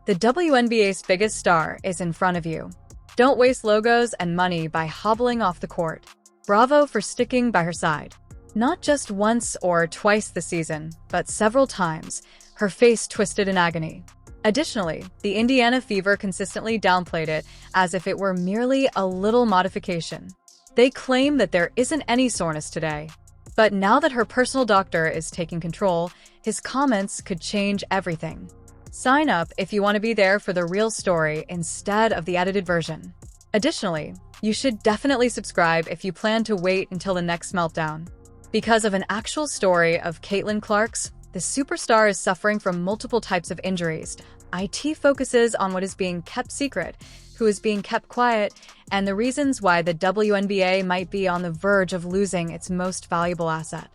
The WNBA's biggest star is in front of you. Don't waste logos and money by hobbling off the court. Bravo for sticking by her side. Not just once or twice this season, but several times, her face twisted in agony. Additionally, the Indiana Fever consistently downplayed it as if it were merely a little modification. They claim that there isn't any soreness today. But now that her personal doctor is taking control, his comments could change everything. Sign up if you want to be there for the real story instead of the edited version. Additionally, you should definitely subscribe if you plan to wait until the next meltdown. Because of an actual story of Caitlin Clark's, the superstar is suffering from multiple types of injuries. IT focuses on what is being kept secret, who is being kept quiet, and the reasons why the WNBA might be on the verge of losing its most valuable asset.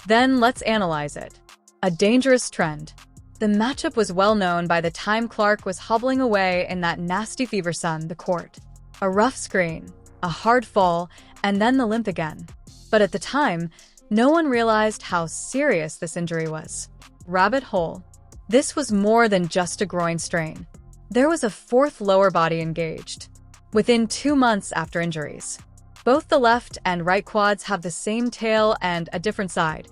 Then let's analyze it. A dangerous trend. The matchup was well known by the time Clark was hobbling away in that nasty fever sun, the court. A rough screen, a hard fall, and then the limp again. But at the time, no one realized how serious this injury was. Rabbit hole. This was more than just a groin strain. There was a fourth lower body engaged. Within 2 months after injuries. Both the left and right quads have the same tail and a different side,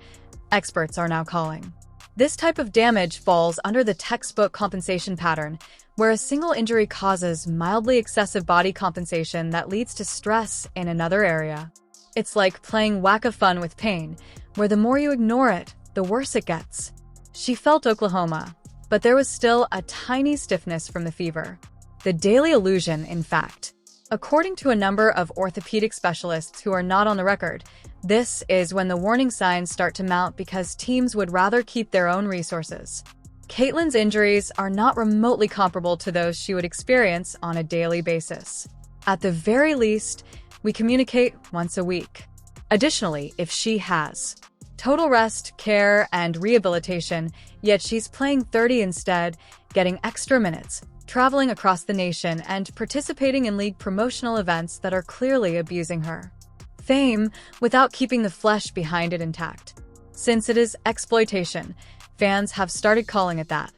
experts are now calling. This type of damage falls under the textbook compensation pattern, where a single injury causes mildly excessive body compensation that leads to stress in another area. It's like playing whack-a-fun with pain, where the more you ignore it, the worse it gets. She felt Oklahoma, but there was still a tiny stiffness from the fever. The daily illusion, in fact. According to a number of orthopedic specialists who are not on the record, this is when the warning signs start to mount because teams would rather keep their own resources. Caitlin's injuries are not remotely comparable to those she would experience on a daily basis. At the very least, we communicate once a week. Additionally, if she has total rest, care, and rehabilitation, yet she's playing 30 instead, getting extra minutes, traveling across the nation, and participating in league promotional events that are clearly abusing her fame without keeping the flesh behind it intact. Since it is exploitation, fans have started calling it that.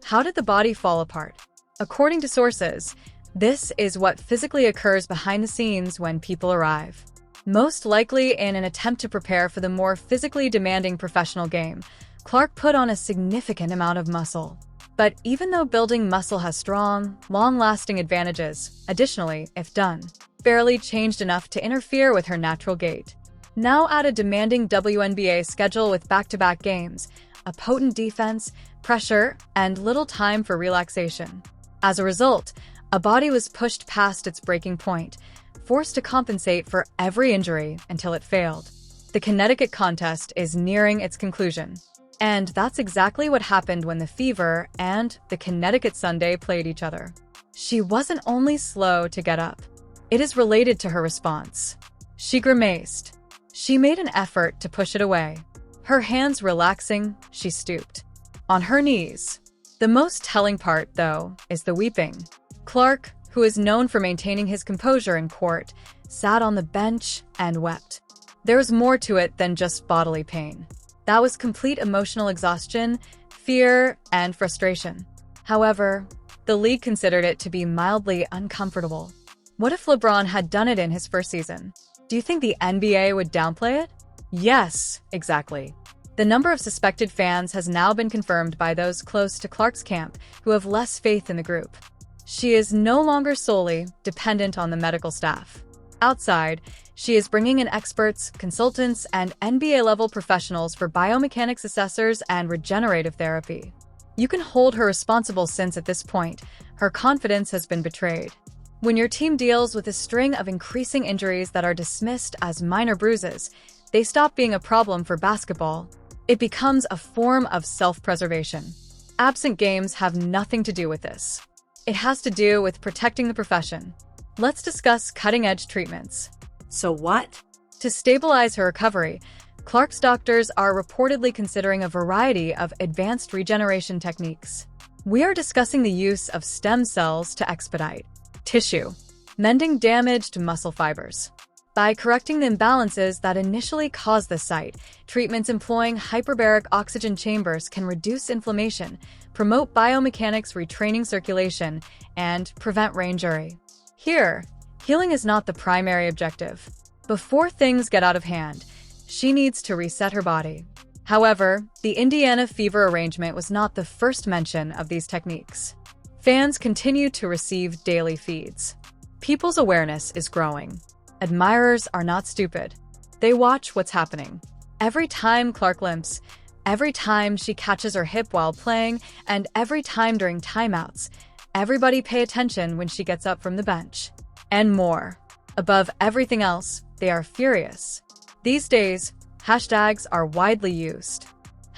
How did the body fall apart? According to sources, this is what physically occurs behind the scenes when people arrive. Most likely in an attempt to prepare for the more physically demanding professional game, Clark put on a significant amount of muscle. But even though building muscle has strong, long-lasting advantages, additionally, if done, barely changed enough to interfere with her natural gait. Now add a demanding WNBA schedule with back-to-back games, a potent defense, pressure, and little time for relaxation. As a result, a body was pushed past its breaking point, forced to compensate for every injury until it failed. The Connecticut contest is nearing its conclusion. And that's exactly what happened when the Fever and the Connecticut Sunday played each other. She wasn't only slow to get up. It is related to her response. She grimaced. She made an effort to push it away. Her hands relaxing, she stooped. On her knees. The most telling part, though, is the weeping. Clark, who is known for maintaining his composure in court, sat on the bench and wept. There was more to it than just bodily pain. That was complete emotional exhaustion, fear, and frustration. However, the league considered it to be mildly uncomfortable. What if LeBron had done it in his first season? Do you think the NBA would downplay it? Yes, exactly. The number of suspected fans has now been confirmed by those close to Clark's camp who have less faith in the group. She is no longer solely dependent on the medical staff. Outside, she is bringing in experts, consultants, and NBA-level professionals for biomechanics assessors and regenerative therapy. You can hold her responsible since at this point, her confidence has been betrayed. When your team deals with a string of increasing injuries that are dismissed as minor bruises, they stop being a problem for basketball. It becomes a form of self-preservation. Absent games have nothing to do with this. It has to do with protecting the profession. Let's discuss cutting-edge treatments. So what? To stabilize her recovery, Clark's doctors are reportedly considering a variety of advanced regeneration techniques. We are discussing the use of stem cells to expedite tissue, mending damaged muscle fibers, By correcting the imbalances that initially cause this sight, treatments employing hyperbaric oxygen chambers can reduce inflammation, promote biomechanics, retraining circulation, and prevent re-injury. Here, healing is not the primary objective. Before things get out of hand, she needs to reset her body. However, the Indiana fever arrangement was not the first mention of these techniques. Fans continue to receive daily feeds. People's awareness is growing. Admirers are not stupid. They watch what's happening. Every time Clark limps, every time she catches her hip while playing, and every time during timeouts, everybody pay attention when she gets up from the bench. And more. Above everything else, they are furious. These days, hashtags are widely used.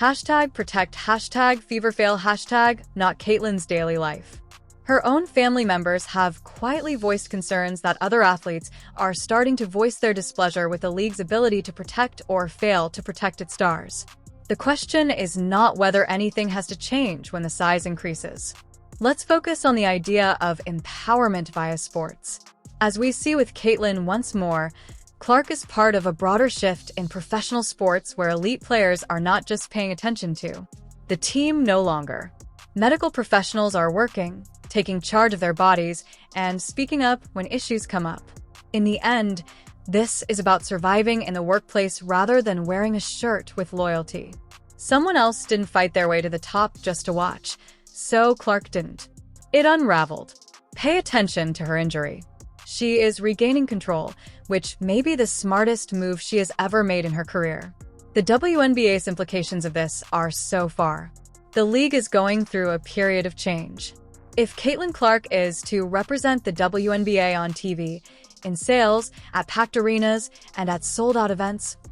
Hashtag protect, hashtag feverfail, hashtag not Caitlyn's daily life. Her own family members have quietly voiced concerns that other athletes are starting to voice their displeasure with the league's ability to protect or fail to protect its stars. The question is not whether anything has to change when the size increases. Let's focus on the idea of empowerment via sports. As we see with Caitlyn once more, Clark is part of a broader shift in professional sports where elite players are not just paying attention to the team no longer. Medical professionals are working, taking charge of their bodies, and speaking up when issues come up. In the end, this is about surviving in the workplace rather than wearing a shirt with loyalty. Someone else didn't fight their way to the top just to watch, so Clark didn't. It unraveled. Pay attention to her injury. She is regaining control, which may be the smartest move she has ever made in her career. The WNBA's implications of this are so far. The league is going through a period of change. If Caitlyn Clark is to represent the WNBA on TV, in sales, at packed arenas, and at sold-out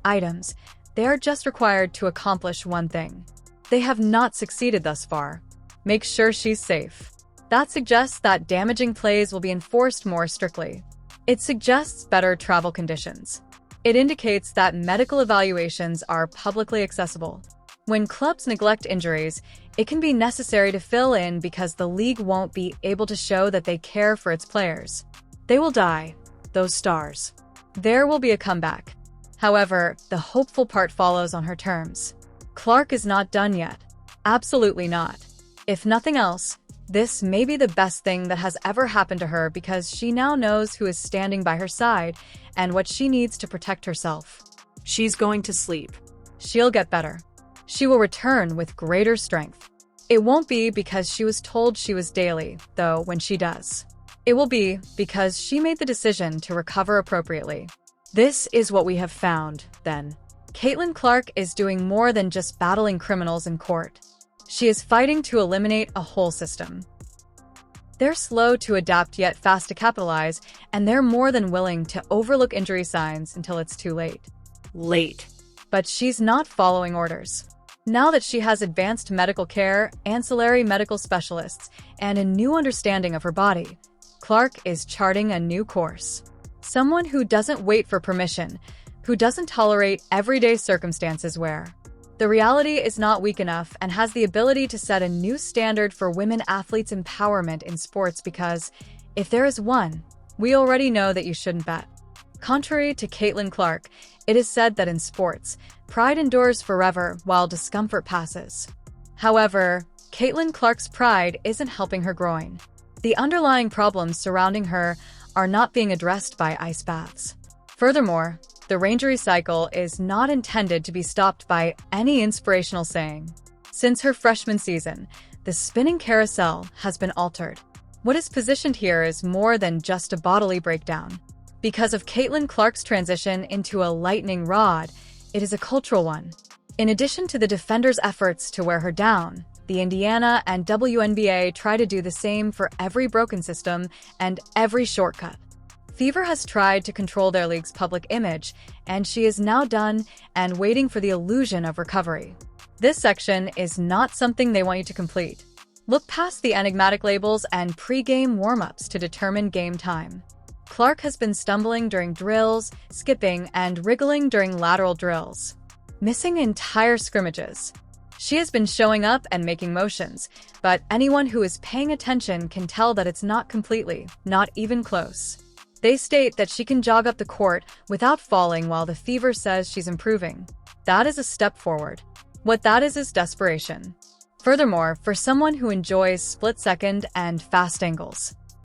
items, they are just required to accomplish one thing. They have not succeeded thus far. Make sure she's safe. That suggests that damaging plays will be enforced more strictly. It suggests better travel conditions. It indicates that medical evaluations are publicly accessible. When clubs neglect injuries, it can be necessary to fill in because the league won't be able to show that they care for its players. They will die, those stars. There will be a comeback. However, the hopeful part follows on her terms. Clark is not done yet. Absolutely not. If nothing else, this may be the best thing that has ever happened to her because she now knows who is standing by her side and what she needs to protect herself. She's going to sleep. She'll get better. She will return with greater strength. It won't be because she was told she was daily, though, when she does. It will be because she made the decision to recover appropriately. This is what we have found, then. Caitlyn Clark is doing more than just battling criminals in court. She is fighting to eliminate a whole system. They're slow to adapt yet fast to capitalize, and they're more than willing to overlook injury signs until it's too late. But she's not following orders. Now that she has advanced medical care, ancillary medical specialists, and a new understanding of her body, Clark is charting a new course. Someone who doesn't wait for permission, who doesn't tolerate everyday circumstances where the reality is not weak enough and has the ability to set a new standard for women athletes' empowerment in sports because, if there is one, we already know that you shouldn't bet. Contrary to Caitlyn Clark, it is said that in sports, pride endures forever while discomfort passes. However, Caitlyn Clark's pride isn't helping her groin. The underlying problems surrounding her are not being addressed by ice baths. Furthermore, the re-injury cycle is not intended to be stopped by any inspirational saying. Since her freshman season, the spinning carousel has been altered. What is positioned here is more than just a bodily breakdown. Because of Caitlyn Clark's transition into a lightning rod, it is a cultural one. In addition to the defenders' efforts to wear her down, the Indiana and WNBA try to do the same for every broken system and every shortcut. Fever has tried to control their league's public image, and she is now done and waiting for the illusion of recovery. This section is not something they want you to complete. Look past the enigmatic labels and pre-game warm-ups to determine game time. Clark has been stumbling during drills, skipping, and wriggling during lateral drills, missing entire scrimmages. She has been showing up and making motions, but anyone who is paying attention can tell that it's not completely, not even close. They state that she can jog up the court without falling while the Fever says she's improving. That is a step forward. What that is desperation. Furthermore, for someone who enjoys split-second and fast angles,